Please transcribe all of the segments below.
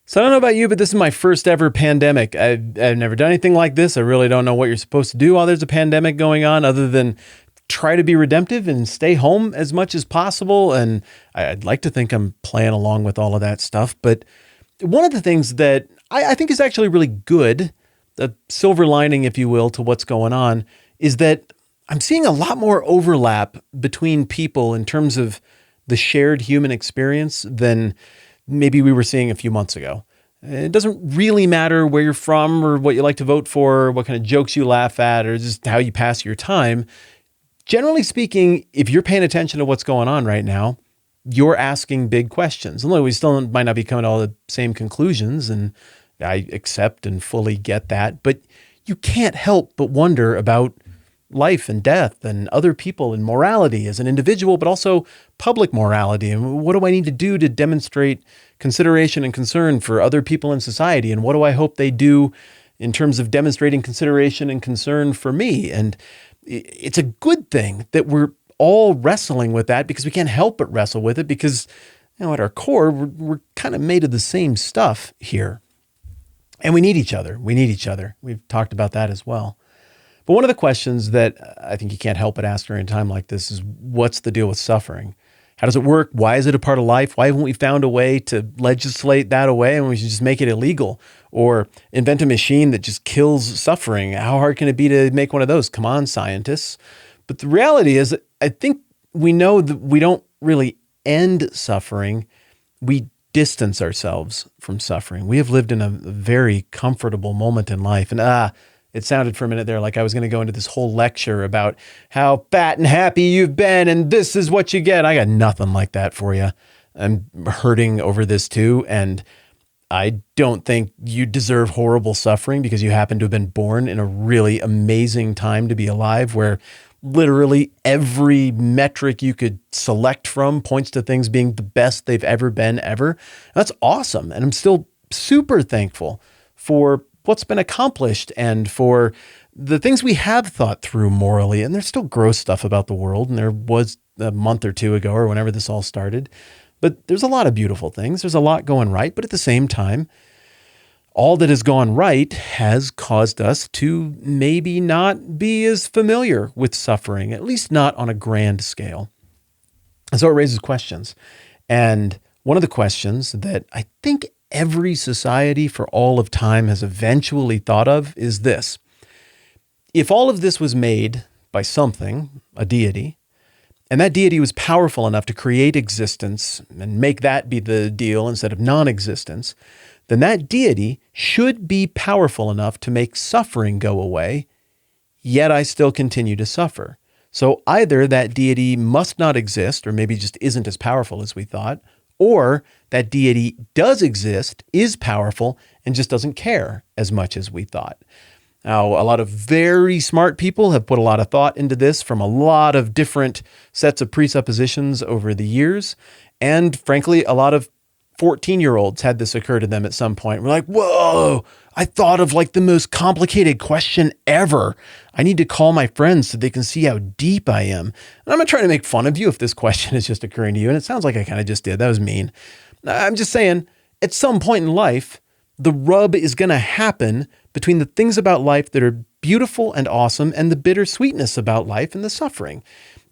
So I don't know about you, but this is my first ever pandemic. I've never done anything like this. I really don't know what you're supposed to do while there's a pandemic going on other than try to be redemptive and stay home as much as possible. And I'd like to think I'm playing along with all of that stuff. But one of the things that I think is actually really good, the silver lining, if you will, to what's going on, is that I'm seeing a lot more overlap between people in terms of the shared human experience than maybe we were seeing a few months ago. It doesn't really matter where you're from or what you like to vote for, or what kind of jokes you laugh at, or just how you pass your time. Generally speaking, if you're paying attention to what's going on right now, you're asking big questions. And look, we still might not be coming to all the same conclusions, and I accept and fully get that, but you can't help but wonder about life and death and other people and morality as an individual, but also public morality. And what do I need to do to demonstrate consideration and concern for other people in society? And what do I hope they do in terms of demonstrating consideration and concern for me? And it's a good thing that we're all wrestling with that, because we can't help but wrestle with it, because at our core, we're kind of made of the same stuff here. And we need each other. We've talked about that as well. But one of the questions that I think you can't help but ask during a time like this is, what's the deal with suffering? How does it work? Why is it a part of life? Why haven't we found a way to legislate that away, and we should just make it illegal or invent a machine that just kills suffering? How hard can it be to make one of those? Come on, scientists. But the reality is, I think we know that we don't really end suffering. We distance ourselves from suffering. We have lived in a very comfortable moment in life. And it sounded for a minute there like I was going to go into this whole lecture about how fat and happy you've been and this is what you get. I got nothing like that for you. I'm hurting over this too. And I don't think you deserve horrible suffering because you happen to have been born in a really amazing time to be alive, where literally every metric you could select from points to things being the best they've ever been ever. That's awesome. And I'm still super thankful for what's been accomplished and for the things we have thought through morally. And there's still gross stuff about the world, and there was a month or two ago or whenever this all started. But there's a lot of beautiful things. There's a lot going right. But at the same time, all that has gone right has caused us to maybe not be as familiar with suffering, at least not on a grand scale. And so it raises questions. And one of the questions that I think every society for all of time has eventually thought of is this: if all of this was made by something, a deity, and that deity was powerful enough to create existence and make that be the deal instead of non-existence, then that deity should be powerful enough to make suffering go away, yet I still continue to suffer. So either that deity must not exist, or maybe just isn't as powerful as we thought, or that deity does exist, is powerful, and just doesn't care as much as we thought. Now, a lot of very smart people have put a lot of thought into this from a lot of different sets of presuppositions over the years. And frankly, a lot of 14-year-olds had this occur to them at some point. We're like, whoa, I thought of like the most complicated question ever. I need to call my friends so they can see how deep I am. And I'm not trying to make fun of you if this question is just occurring to you. And it sounds like I kind of just did. That was mean. I'm just saying, at some point in life, the rub is going to happen between the things about life that are beautiful and awesome and the bittersweetness about life and the suffering.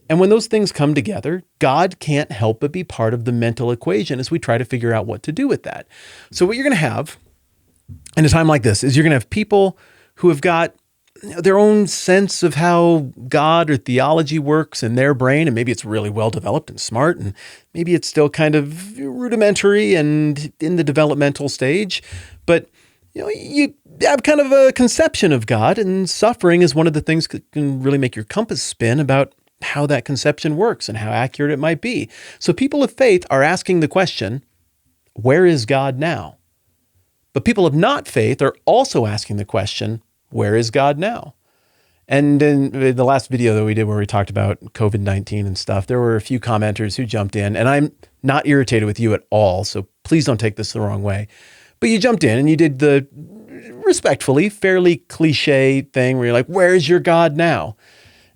And when those things come together, God can't help but be part of the mental equation as we try to figure out what to do with that. So what you're going to have in a time like this is you're going to have people who have got their own sense of how God or theology works in their brain. And maybe it's really well developed and smart, and maybe it's still kind of rudimentary and in the developmental stage. But you have kind of a conception of God, and suffering is one of the things that can really make your compass spin about how that conception works and how accurate it might be. So people of faith are asking the question, where is God now? But people of not faith are also asking the question, where is God now? And in the last video that we did where we talked about COVID-19 and stuff, there were a few commenters who jumped in, and I'm not irritated with you at all, so please don't take this the wrong way. But you jumped in and you did the respectfully, fairly cliche thing where you're like, where is your God now?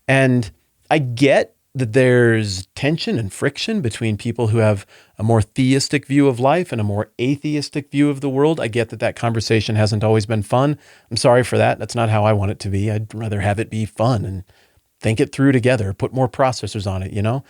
And I get that there's tension and friction between people who have a more theistic view of life and a more atheistic view of the world. I get that that conversation hasn't always been fun. I'm sorry for that. That's not how I want it to be. I'd rather have it be fun and think it through together, put more processors on it, you know?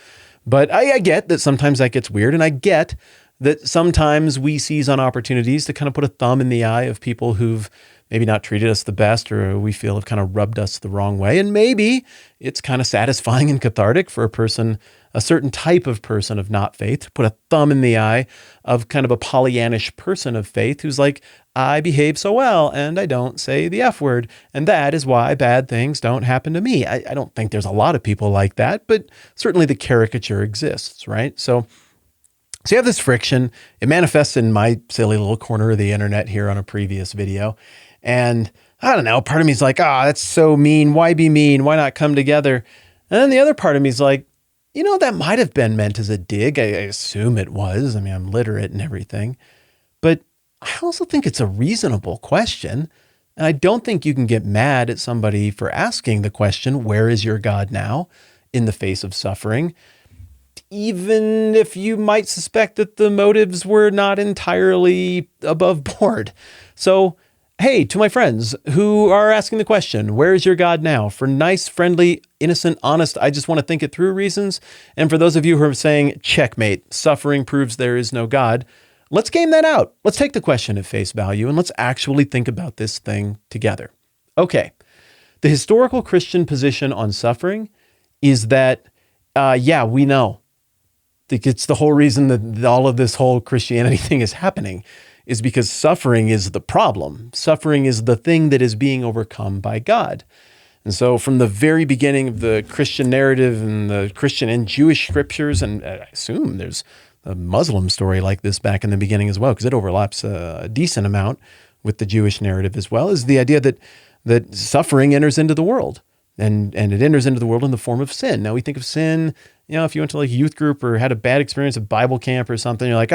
But I get that sometimes that gets weird, and I get that sometimes we seize on opportunities to kind of put a thumb in the eye of people who've maybe not treated us the best, or we feel have kind of rubbed us the wrong way. And maybe it's kind of satisfying and cathartic for a person, a certain type of person of not faith, to put a thumb in the eye of kind of a Pollyannish person of faith who's like, I behave so well and I don't say the F word, and that is why bad things don't happen to me. I don't think there's a lot of people like that, but certainly the caricature exists, right? So you have this friction. It manifests in my silly little corner of the internet here on a previous video. And I don't know, part of me is like, that's so mean. Why be mean? Why not come together? And then the other part of me is like, that might have been meant as a dig. I assume it was. I mean, I'm literate and everything. But I also think it's a reasonable question. And I don't think you can get mad at somebody for asking the question, where is your God now in the face of suffering? Even if you might suspect that the motives were not entirely above board. So, hey, to my friends who are asking the question, where is your God now? For nice, friendly, innocent, honest, I just want to think it through reasons. And for those of you who are saying, checkmate, suffering proves there is no God, let's game that out. Let's take the question at face value and let's actually think about this thing together. Okay, the historical Christian position on suffering is that, we know. It's the whole reason that all of this whole Christianity thing is happening is because suffering is the problem. Suffering is the thing that is being overcome by God. And so from the very beginning of the Christian narrative and the Christian and Jewish scriptures, and I assume there's a Muslim story like this back in the beginning as well, because it overlaps a decent amount with the Jewish narrative as well, is the idea that suffering enters into the world. And it enters into the world in the form of sin. Now we think of sin, if you went to like a youth group or had a bad experience at Bible camp or something, you're like,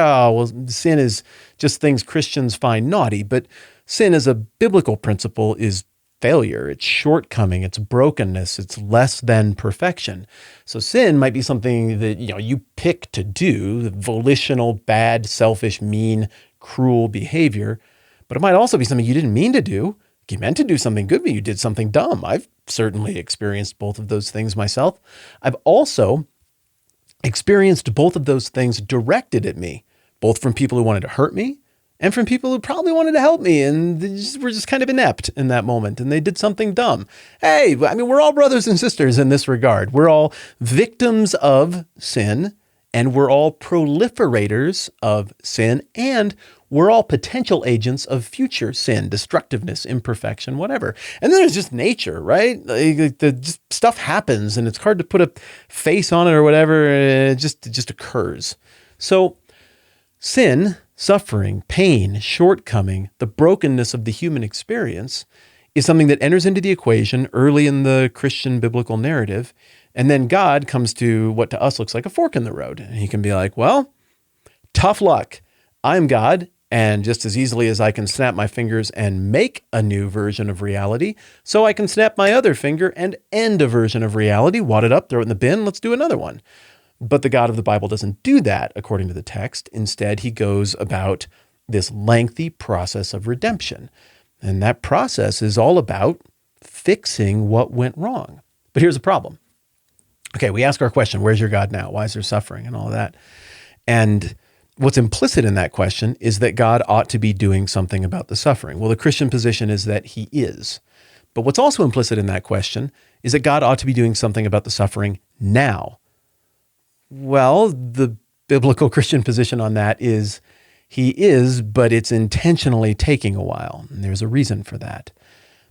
sin is just things Christians find naughty. But sin as a biblical principle is failure, it's shortcoming, it's brokenness, it's less than perfection. So sin might be something that, you pick to do, volitional, bad, selfish, mean, cruel behavior. But it might also be something you didn't mean to do. You meant to do something good, but you did something dumb. I've certainly experienced both of those things myself. I've also experienced both of those things directed at me, both from people who wanted to hurt me and from people who probably wanted to help me and were just kind of inept in that moment and they did something dumb. Hey, I mean, we're all brothers and sisters in this regard. We're all victims of sin and we're all proliferators of sin and we're all potential agents of future sin, destructiveness, imperfection, whatever. And then there's just nature, right? Just stuff happens and it's hard to put a face on it or whatever. It just occurs. So sin, suffering, pain, shortcoming, the brokenness of the human experience is something that enters into the equation early in the Christian biblical narrative. And then God comes to what to us looks like a fork in the road. And he can be like, well, tough luck. I'm God. And just as easily as I can snap my fingers and make a new version of reality, so I can snap my other finger and end a version of reality, wad it up, throw it in the bin, let's do another one. But the God of the Bible doesn't do that, according to the text. Instead, he goes about this lengthy process of redemption. And that process is all about fixing what went wrong. But here's the problem. Okay, we ask our question, where's your God now? Why is there suffering and all of that? And what's implicit in that question is that God ought to be doing something about the suffering. Well, the Christian position is that he is. But what's also implicit in that question is that God ought to be doing something about the suffering now. Well, the biblical Christian position on that is he is, but it's intentionally taking a while. And there's a reason for that.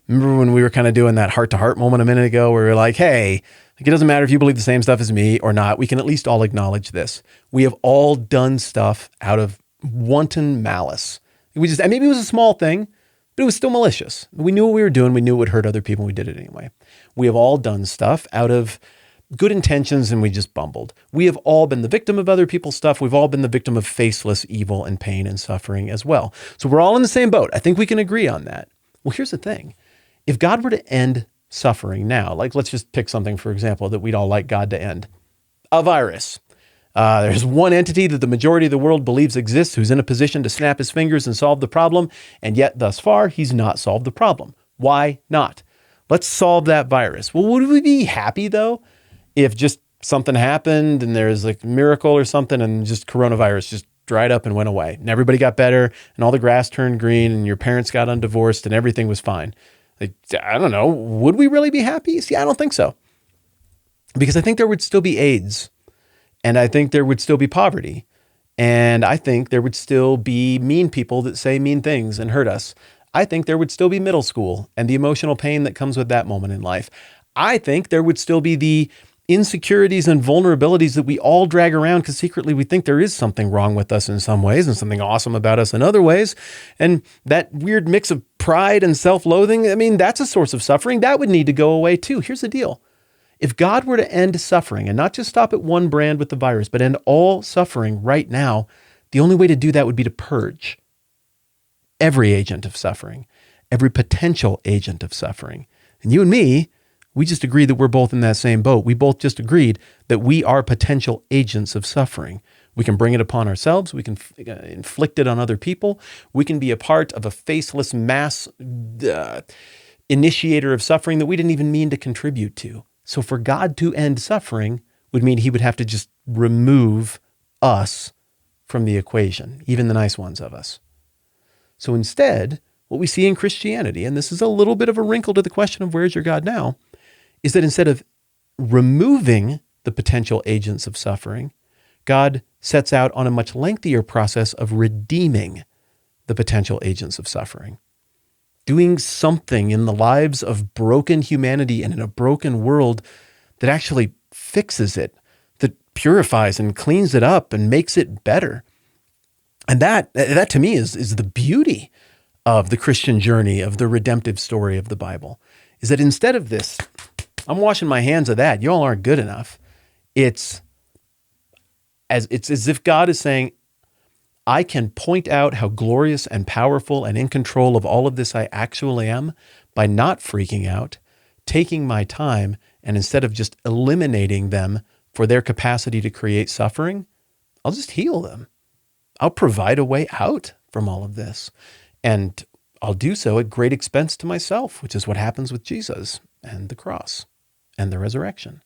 Remember when we were kind of doing that heart-to-heart moment a minute ago where we were like, hey, it doesn't matter if you believe the same stuff as me or not. We can at least all acknowledge this. We have all done stuff out of wanton malice. And maybe it was a small thing, but it was still malicious. We knew what we were doing. We knew it would hurt other people. And we did it anyway. We have all done stuff out of good intentions and we just bumbled. We have all been the victim of other people's stuff. We've all been the victim of faceless evil and pain and suffering as well. So we're all in the same boat. I think we can agree on that. Well, here's the thing. If God were to end suffering now, like let's just pick something, for example, that we'd all like God to end. A virus. There's one entity that the majority of the world believes exists who's in a position to snap his fingers and solve the problem, and yet thus far, he's not solved the problem. Why not? Let's solve that virus. Well, would we be happy, though, if just something happened and there's like a miracle or something and just coronavirus just dried up and went away and everybody got better and all the grass turned green and your parents got undivorced and everything was fine? Like, I don't know. Would we really be happy? See, I don't think so. Because I think there would still be AIDS. And I think there would still be poverty. And I think there would still be mean people that say mean things and hurt us. I think there would still be middle school and the emotional pain that comes with that moment in life. I think there would still be the insecurities and vulnerabilities that we all drag around because secretly we think there is something wrong with us in some ways and something awesome about us in other ways. And that weird mix of pride and self-loathing, I mean, that's a source of suffering. That would need to go away too. Here's the deal. If God were to end suffering and not just stop at one brand with the virus, but end all suffering right now, the only way to do that would be to purge every agent of suffering, every potential agent of suffering. And you and me, we just agreed that we're both in that same boat. We both just agreed that we are potential agents of suffering. We can bring it upon ourselves. We can inflict it on other people. We can be a part of a faceless mass initiator of suffering that we didn't even mean to contribute to. So for God to end suffering would mean he would have to just remove us from the equation, even the nice ones of us. So instead, what we see in Christianity, and this is a little bit of a wrinkle to the question of where's your God now, is that instead of removing the potential agents of suffering, God sets out on a much lengthier process of redeeming the potential agents of suffering. Doing something in the lives of broken humanity and in a broken world that actually fixes it, that purifies and cleans it up and makes it better. And that to me is the beauty of the Christian journey, of the redemptive story of the Bible, is that instead of this, I'm washing my hands of that, y'all aren't good enough. It's as if God is saying, I can point out how glorious and powerful and in control of all of this I actually am by not freaking out, taking my time, and instead of just eliminating them for their capacity to create suffering, I'll just heal them. I'll provide a way out from all of this. And I'll do so at great expense to myself, which is what happens with Jesus and the cross and the resurrection.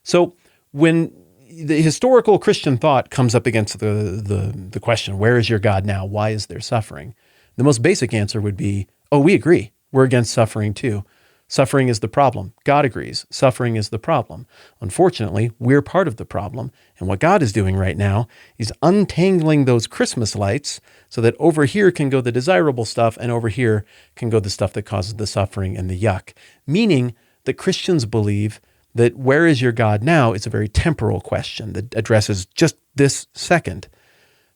So when the historical Christian thought comes up against the question, where is your God now? Why is there suffering? The most basic answer would be, oh, we agree. We're against suffering too. Suffering is the problem. God agrees. Suffering is the problem. Unfortunately, we're part of the problem. And what God is doing right now is untangling those Christmas lights so that over here can go the desirable stuff and over here can go the stuff that causes the suffering and the yuck. Meaning that Christians believe that where is your God now is a very temporal question that addresses just this second.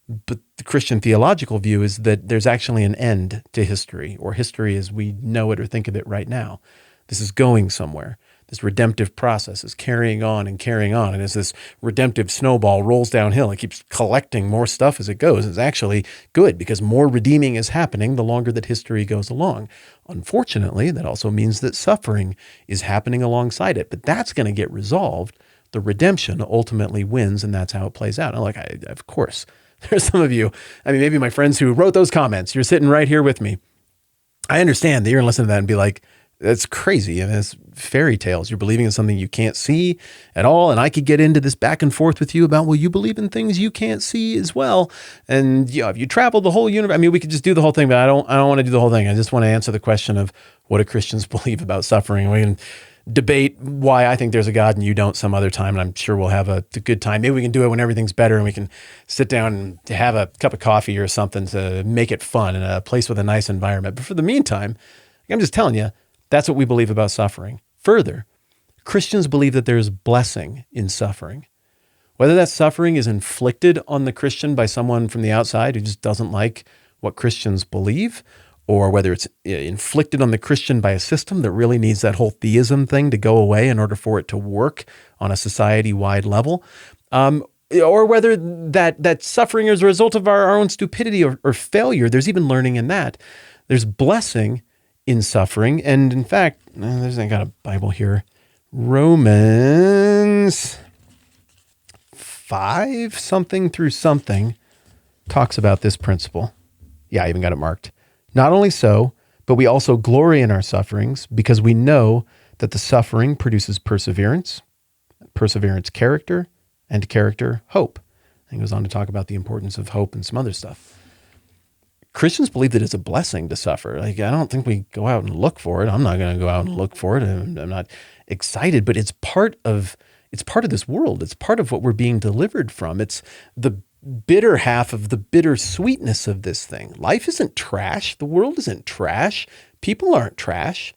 But the Christian theological view is that there's actually an end to history, or history as we know it or think of it right now. This is going somewhere. This redemptive process is carrying on. And as this redemptive snowball rolls downhill, it keeps collecting more stuff as it goes. It's actually good because more redeeming is happening the longer that history goes along. Unfortunately, that also means that suffering is happening alongside it, but that's going to get resolved. The redemption ultimately wins, and that's how it plays out. And of course, there's some of you, maybe my friends who wrote those comments, you're sitting right here with me. I understand that you're going to listen to that and be like, that's crazy. It's fairy tales. You're believing in something you can't see at all. And I could get into this back and forth with you about, well, you believe in things you can't see as well. And if you travel the whole universe, we could just do the whole thing, but I don't want to do the whole thing. I just want to answer the question of what do Christians believe about suffering. We can debate why I think there's a God and you don't some other time. And I'm sure we'll have a good time. Maybe we can do it when everything's better and we can sit down and have a cup of coffee or something to make it fun in a place with a nice environment. But for the meantime, I'm just telling you, that's what we believe about suffering. Further, Christians believe that there's blessing in suffering. Whether that suffering is inflicted on the Christian by someone from the outside who just doesn't like what Christians believe, or whether it's inflicted on the Christian by a system that really needs that whole theism thing to go away in order for it to work on a society-wide level, or whether that suffering is a result of our own stupidity or failure. There's even learning in that. There's blessing in suffering. And in fact, I got a Bible here. Romans 5 something through something talks about this principle. Yeah, I even got it marked. Not only so, but we also glory in our sufferings because we know that the suffering produces perseverance, perseverance character, and character hope. And he goes on to talk about the importance of hope and some other stuff. Christians believe that it's a blessing to suffer. Like, I don't think we go out and look for it. I'm not going to go out and look for it. I'm not excited, but it's part of this world. It's part of what we're being delivered from. It's the bitter half of the bitter sweetness of this thing. Life isn't trash. The world isn't trash. People aren't trash,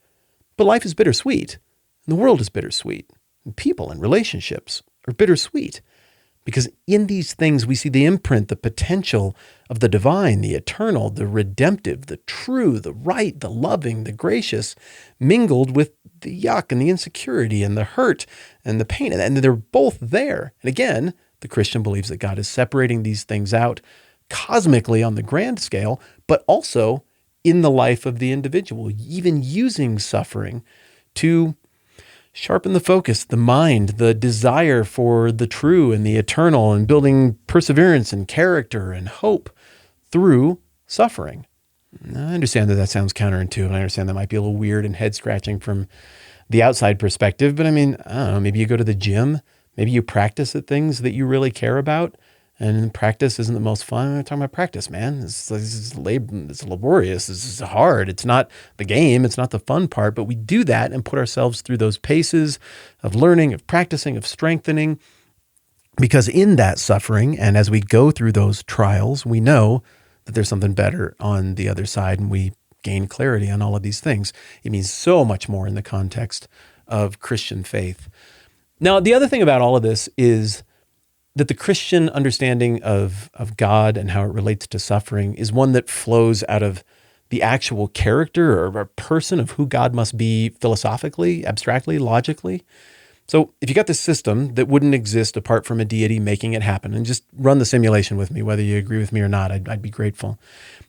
but life is bittersweet. And the world is bittersweet. And people and relationships are bittersweet. Because in these things, we see the imprint, the potential of the divine, the eternal, the redemptive, the true, the right, the loving, the gracious, mingled with the yuck and the insecurity and the hurt and the pain. And they're both there. And again, the Christian believes that God is separating these things out cosmically on the grand scale, but also in the life of the individual, even using suffering to sharpen the focus, the mind, the desire for the true and the eternal, and building perseverance and character and hope through suffering. I understand that sounds counterintuitive, and I understand that might be a little weird and head-scratching from the outside perspective, but I mean, I don't know, maybe you go to the gym, maybe you practice at things that you really care about, and practice isn't the most fun. I'm talking about practice, man. It's laborious. This is hard. It's not the game. It's not the fun part, but we do that and put ourselves through those paces of learning, of practicing, of strengthening, because in that suffering, and as we go through those trials, we know that there's something better on the other side, and we gain clarity on all of these things. It means so much more in the context of Christian faith. Now, the other thing about all of this is that the Christian understanding of God and how it relates to suffering is one that flows out of the actual character or a person of who God must be philosophically, abstractly, logically. So if you got this system that wouldn't exist apart from a deity making it happen, and just run the simulation with me, whether you agree with me or not, I'd be grateful.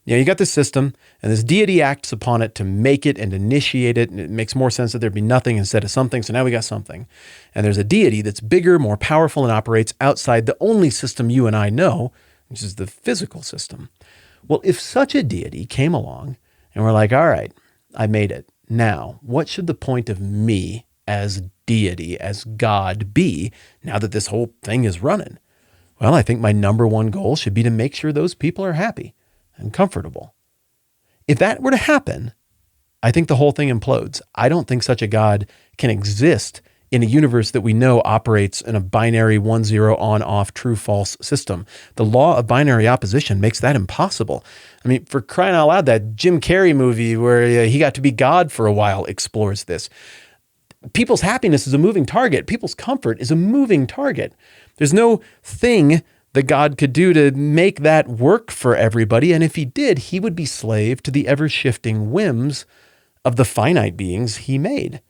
You got this system, and this deity acts upon it to make it and initiate it, and it makes more sense that there'd be nothing instead of something, so now we got something. And there's a deity that's bigger, more powerful, and operates outside the only system you and I know, which is the physical system. Well, if such a deity came along, and we're like, all right, I made it. Now, what should the point of me as deity, as God be, now that this whole thing is running? Well, I think my number one goal should be to make sure those people are happy and comfortable. If that were to happen, I think the whole thing implodes. I don't think such a God can exist in a universe that we know operates in a binary 1-0 on-off true-false system. The law of binary opposition makes that impossible. I mean, for crying out loud, that Jim Carrey movie where he got to be God for a while explores this. People's happiness is a moving target. People's comfort is a moving target. There's no thing that God could do to make that work for everybody. And if he did, he would be slave to the ever-shifting whims of the finite beings he made.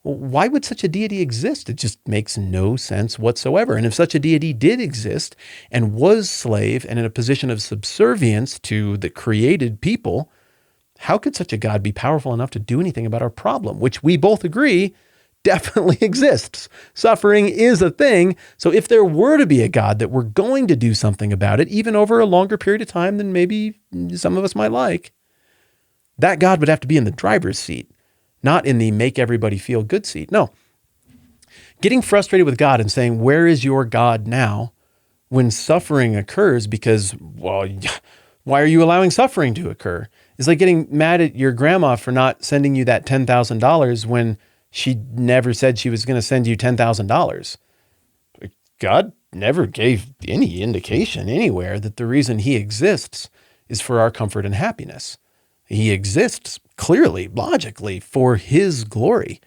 Well, why would such a deity exist? It just makes no sense whatsoever. And if such a deity did exist and was slave and in a position of subservience to the created people, how could such a God be powerful enough to do anything about our problem, which we both agree definitely exists? Suffering is a thing. So if there were to be a God that were going to do something about it, even over a longer period of time than maybe some of us might like, that God would have to be in the driver's seat, not in the make everybody feel good seat. No. Getting frustrated with God and saying, where is your God now, when suffering occurs because, well, why are you allowing suffering to occur? It's like getting mad at your grandma for not sending you that $10,000 when she never said she was going to send you $10,000. God never gave any indication anywhere that the reason he exists is for our comfort and happiness. He exists clearly, logically, for his glory.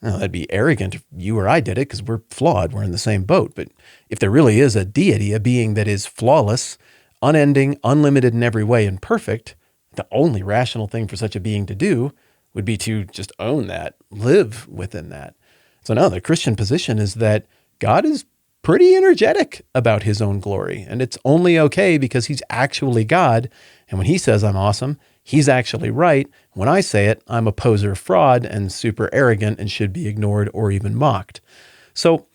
Now, that'd be arrogant if you or I did it because we're flawed. We're in the same boat. But if there really is a deity, a being that is flawless, unending, unlimited in every way, and perfect, the only rational thing for such a being to do would be to just own that, live within that. So now the Christian position is that God is pretty energetic about his own glory, and it's only okay because he's actually God. And when he says I'm awesome, he's actually right. When I say it, I'm a poser fraud and super arrogant and should be ignored or even mocked. So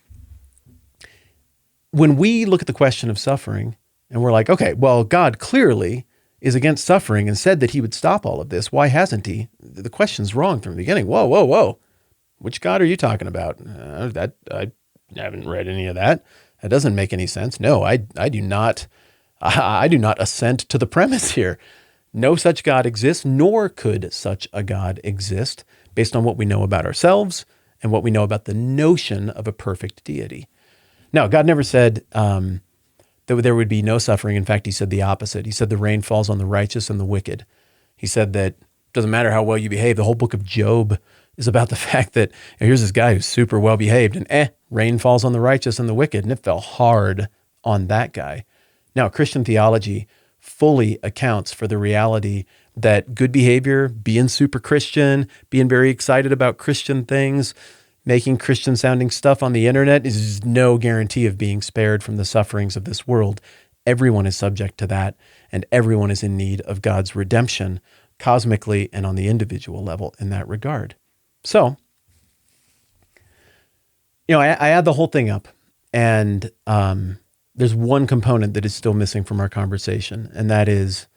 when we look at the question of suffering and we're like, okay, well, God clearly is against suffering and said that he would stop all of this. Why hasn't he? The question's wrong from the beginning. Whoa, whoa, whoa. Which God are you talking about? That I haven't read any of that. That doesn't make any sense. No, I do not. I do not assent to the premise here. No such God exists, nor could such a God exist based on what we know about ourselves and what we know about the notion of a perfect deity. Now, God never said that there would be no suffering. In fact, he said the opposite. He said the rain falls on the righteous and the wicked. He said that it doesn't matter how well you behave. The whole book of Job is about the fact that here's this guy who's super well behaved and rain falls on the righteous and the wicked. And it fell hard on that guy. Now, Christian theology fully accounts for the reality that good behavior, being super Christian, being very excited about Christian things, making Christian sounding stuff on the internet is no guarantee of being spared from the sufferings of this world. Everyone is subject to that, and everyone is in need of God's redemption cosmically and on the individual level in that regard. So, I add the whole thing up, and there's one component that is still missing from our conversation, and that is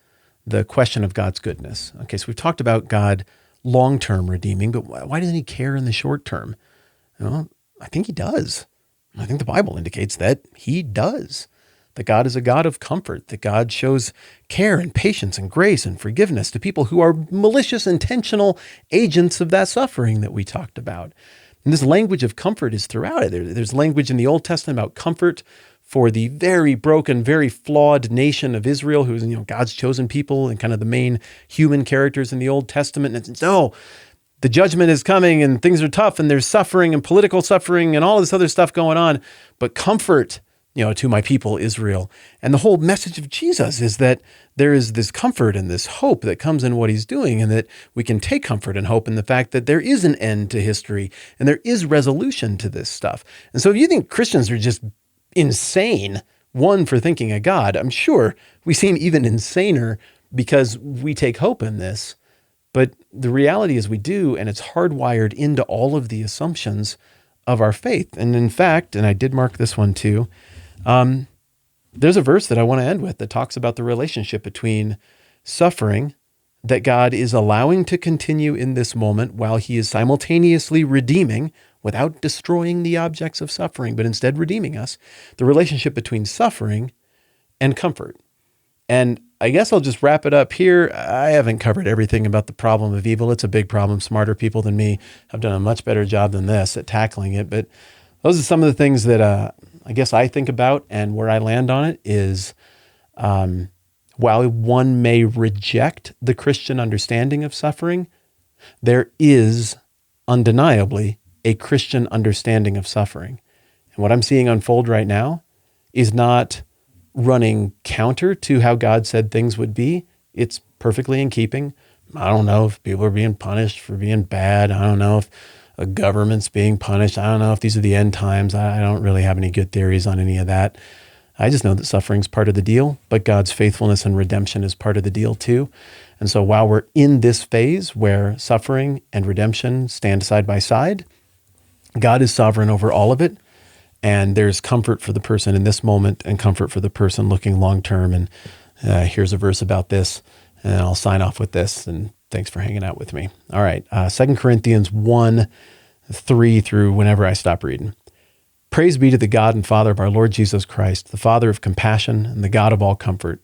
the question of God's goodness. Okay, so we've talked about God long-term redeeming, but why doesn't he care in the short term? I think he does. I think the Bible indicates that he does. That God is a God of comfort, that God shows care and patience and grace and forgiveness to people who are malicious, intentional agents of that suffering that we talked about. And this language of comfort is throughout it. There's language in the Old Testament about comfort for the very broken, very flawed nation of Israel, who's God's chosen people and kind of the main human characters in the Old Testament. And it's, no, the judgment is coming and things are tough and there's suffering and political suffering and all this other stuff going on. But comfort, to my people, Israel. And the whole message of Jesus is that there is this comfort and this hope that comes in what he's doing, and that we can take comfort and hope in the fact that there is an end to history and there is resolution to this stuff. And so if you think Christians are just insane, one, for thinking of God, I'm sure we seem even insaner because we take hope in this. But the reality is we do, and it's hardwired into all of the assumptions of our faith. And in fact, and I did mark this one too, there's a verse that I want to end with that talks about the relationship between suffering that God is allowing to continue in this moment while he is simultaneously redeeming without destroying the objects of suffering, but instead redeeming us, the relationship between suffering and comfort. And I guess I'll just wrap it up here. I haven't covered everything about the problem of evil. It's a big problem. Smarter people than me have done a much better job than this at tackling it. But those are some of the things that I guess I think about, and where I land on it is, while one may reject the Christian understanding of suffering, there is undeniably a Christian understanding of suffering. And what I'm seeing unfold right now is not running counter to how God said things would be. It's perfectly in keeping. I don't know if people are being punished for being bad. I don't know if a government's being punished. I don't know if these are the end times. I don't really have any good theories on any of that. I just know that suffering's part of the deal, but God's faithfulness and redemption is part of the deal too. And so while we're in this phase where suffering and redemption stand side by side, God is sovereign over all of it. And there's comfort for the person in this moment and comfort for the person looking long-term. And here's a verse about this, and I'll sign off with this. And thanks for hanging out with me. All right. 2 Corinthians 1:3 through whenever I stop reading. Praise be to the God and Father of our Lord Jesus Christ, the Father of compassion and the God of all comfort,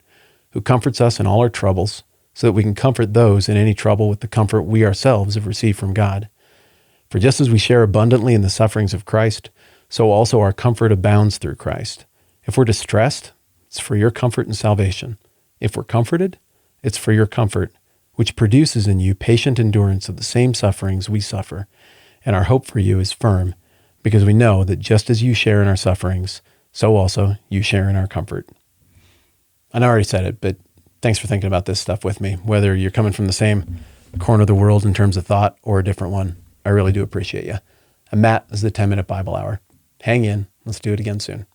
who comforts us in all our troubles, so that we can comfort those in any trouble with the comfort we ourselves have received from God. For just as we share abundantly in the sufferings of Christ, so also our comfort abounds through Christ. If we're distressed, it's for your comfort and salvation. If we're comforted, it's for your comfort, which produces in you patient endurance of the same sufferings we suffer. And our hope for you is firm, because we know that just as you share in our sufferings, so also you share in our comfort. I know I already said it, but thanks for thinking about this stuff with me, whether you're coming from the same corner of the world in terms of thought or a different one. I really do appreciate you. And Matt, this is the 10-Minute Bible Hour. Hang in. Let's do it again soon.